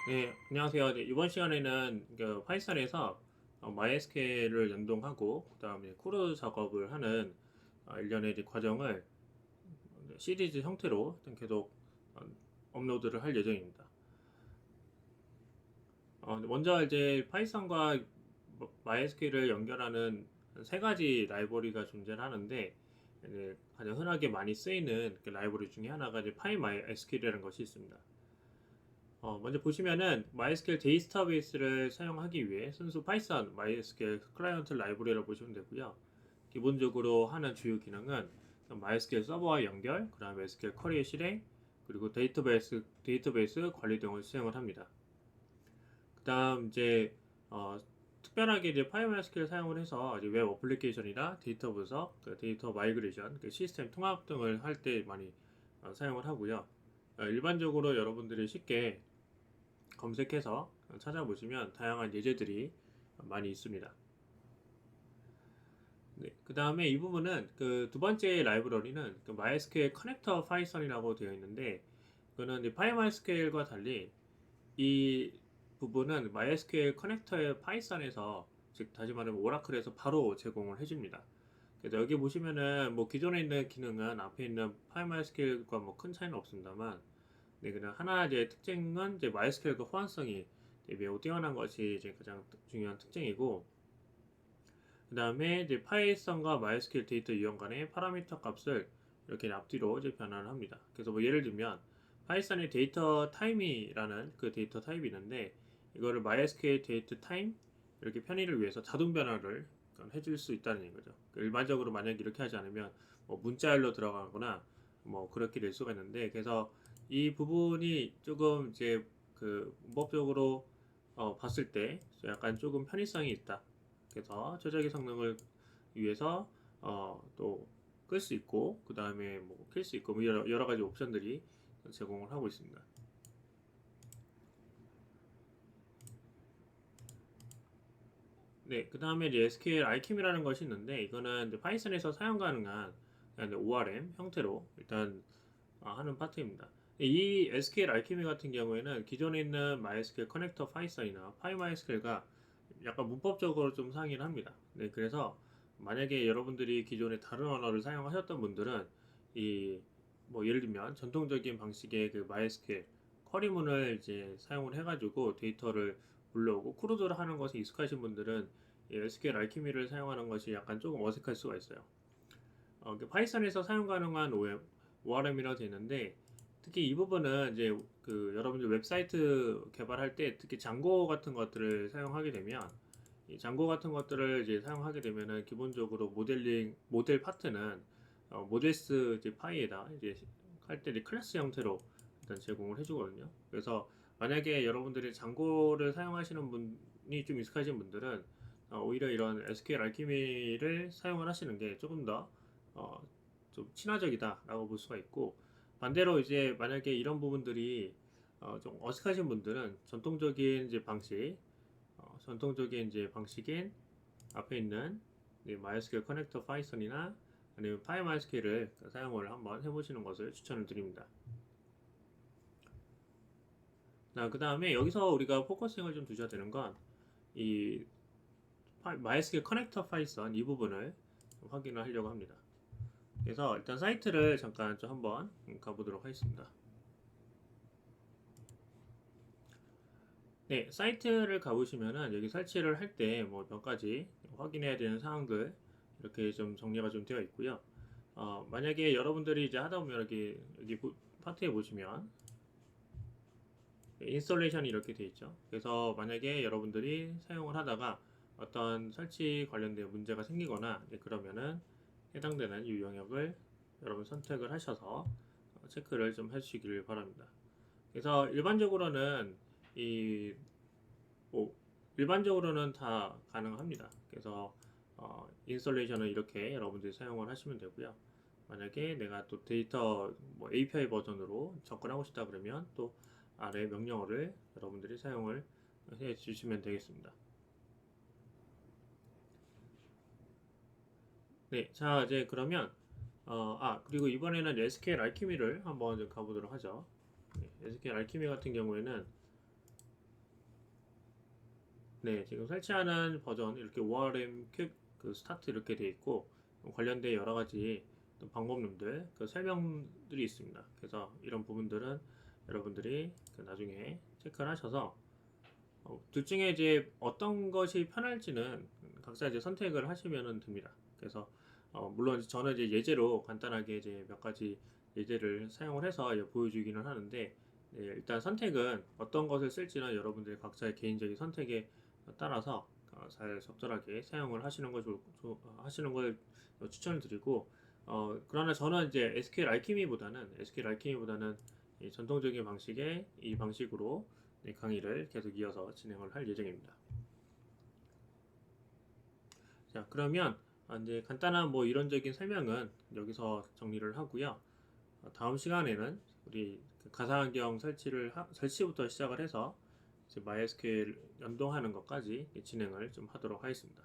네, 안녕하세요. 네, 이번 시간에는 그 파이썬에서 MySQL을 연동하고 그다음에 크루 작업을 하는 일련의 이제 과정을 시리즈 형태로 일단 계속 어, 업로드를 할 예정입니다. 먼저 이제 파이썬과 MySQL을 연결하는 세 가지 라이브러리가 존재를 하는데, 이제 가장 흔하게 많이 쓰이는 그 라이브러리 중에 하나가 이제 PyMySQL이라는 것이 있습니다. 먼저 보시면은 MySQL 데이터베이스를 사용하기 위해 순수 파이썬 MySQL 클라이언트 라이브러리라고 보시면 되고요. 기본적으로 하는 주요 기능은 MySQL 서버와 연결, 그 다음에 SQL 쿼리의 실행, 그리고 데이터베이스 관리 등을 수행을 합니다. 그 다음 이제 특별하게 이제 PyMySQL 사용을 해서 이제 웹 어플리케이션이나 데이터 분석, 그 데이터 마이그레이션, 그 시스템 통합 등을 할 때 많이 사용을 하고요. 일반적으로 여러분들이 쉽게 검색해서 찾아보시면 다양한 예제들이 많이 있습니다. 네, 그 다음에 이 부분은 그 두 번째 라이브러리는 그 MySQL 커넥터 파이썬이라고 되어 있는데, 그거는 이제 PyMySQL과 달리 이 부분은 MySQL 커넥터의 파이썬에서, 즉 다시 말하면 오라클에서 바로 제공을 해줍니다. 그래서 여기 보시면은 뭐 기존에 있는 기능은 앞에 있는 PyMySQL과 뭐 큰 차이는 없습니다만, 네, 그냥 하나 이제 특징은 이제 MySQL과 호환성이 매우 뛰어난 것이 이제 가장 중요한 특징이고, 그 다음에 이제 파이썬과 MySQL 데이터 이용 간의 파라미터 값을 이렇게 앞뒤로 이제 변환을 합니다. 그래서 뭐 예를 들면 파이썬의 데이터 타임이라는 그 데이터 타입이 있는데, 이거를 MySQL 데이터 타임 이렇게 편의를 위해서 자동 변화를 해줄 수 있다는 거죠. 일반적으로 만약 이렇게 하지 않으면 뭐 문자열로 들어가거나 뭐 그렇게 될 수가 있는데, 그래서 이 부분이 조금 이제 그 문법적으로 봤을 때 약간 조금 편의성이 있다. 그래서 최적의 성능을 위해서 또 끌 수 있고, 그 다음에 뭐 킬 수 있고, 뭐 여러 가지 옵션들이 제공을 하고 있습니다. 네, 그 다음에 이제 SQL 알킴이라는 것이 있는데, 이거는 이제 파이썬에서 사용 가능한 ORM 형태로 일단 하는 파트입니다. 이 SQL 알키미 같은 경우에는 기존에 있는 MySQL 커넥터 파이썬이나 PyMySQL과 약간 문법적으로 좀 상이를 합니다. 네, 그래서 만약에 여러분들이 기존에 다른 언어를 사용하셨던 분들은 이 뭐 예를 들면 전통적인 방식의 그 MySQL 쿼리문을 이제 사용을 해가지고 데이터를 불러오고 크루드를 하는 것에 익숙하신 분들은 이 SQL 알키미를 사용하는 것이 약간 조금 어색할 수가 있어요. 파이썬에서 사용 가능한 ORM이라고 되어 있는데, 특히 이 부분은 이제 그 여러분들 웹사이트 개발할 때 특히 장고 같은 것들을 사용하게 되면, 이 장고 같은 것들을 이제 사용하게 되면은 기본적으로 모델 파트는 모델스 이제 파이에다 이제 할 때 클래스 형태로 일단 제공을 해주거든요. 그래서 만약에 여러분들이 장고를 사용하시는 분이 좀 익숙하신 분들은 오히려 이런 SQL 알키미를 사용을 하시는 게 조금 더 어, 좀 친화적이다라고 볼 수가 있고, 반대로 이제 만약에 이런 부분들이 좀 어색하신 분들은 전통적인 이제 방식인 앞에 있는 MySQL 커넥터 파이썬이나 아니면 PyMySQL을 사용을 한번 해보시는 것을 추천을 드립니다. 그 다음에 여기서 우리가 포커싱을 좀 두셔야 되는 건 이 MySQL 커넥터 파이썬 이 부분을 좀 확인을 하려고 합니다. 그래서 일단 사이트를 잠깐 좀 한번 가보도록 하겠습니다. 네, 사이트를 가보시면은 여기 설치를 할 때 뭐 몇 가지 확인해야 되는 사항들 이렇게 좀 정리가 좀 되어 있고요. 만약에 여러분들이 이제 하다 보면 여기 파트에 보시면 인스톨레이션이 이렇게 되어 있죠. 그래서 만약에 여러분들이 사용을 하다가 어떤 설치 관련된 문제가 생기거나 그러면은 해당되는 이 영역을 여러분 선택을 하셔서 체크를 좀 해주시기를 바랍니다. 그래서 이 뭐 일반적으로는 다 가능합니다. 그래서 인스톨레이션은 이렇게 여러분들이 사용을 하시면 되고요. 만약에 내가 또 데이터 뭐 API 버전으로 접근하고 싶다 그러면 또 아래 명령어를 여러분들이 사용을 해 주시면 되겠습니다. 네, 자 이제 그러면 그리고 이번에는 SQL 알키미를 한번 좀 가보도록 하죠. 네, SQL 알키미 같은 경우에는 네, 지금 설치하는 버전 이렇게 ORM 퀵 그 스타트 이렇게 돼 있고 관련된 여러 가지 또 방법론들 그 설명들이 있습니다. 그래서 이런 부분들은 여러분들이 그 나중에 체크를 하셔서 둘 중에 이제 어떤 것이 편할지는 각자 이제 선택을 하시면 됩니다. 그래서 물론 저는 이제 예제로 간단하게 이제 몇 가지 예제를 사용을 해서 보여주기는 하는데 네, 일단 선택은 어떤 것을 쓸지는 여러분들이 각자의 개인적인 선택에 따라서 잘 적절하게 사용을 하시는 걸 하시는 걸 추천을 드리고 그러나 저는 이제 SQL 알키미보다는 이 전통적인 방식의 이 방식으로 네, 강의를 계속 이어서 진행을 할 예정입니다. 자, 그러면 이제 간단한 뭐 이론적인 설명은 여기서 정리를 하고요. 다음 시간에는 우리 그 가상환경 설치부터 시작을 해서 이제 MySQL 연동하는 것까지 진행을 좀 하도록 하겠습니다.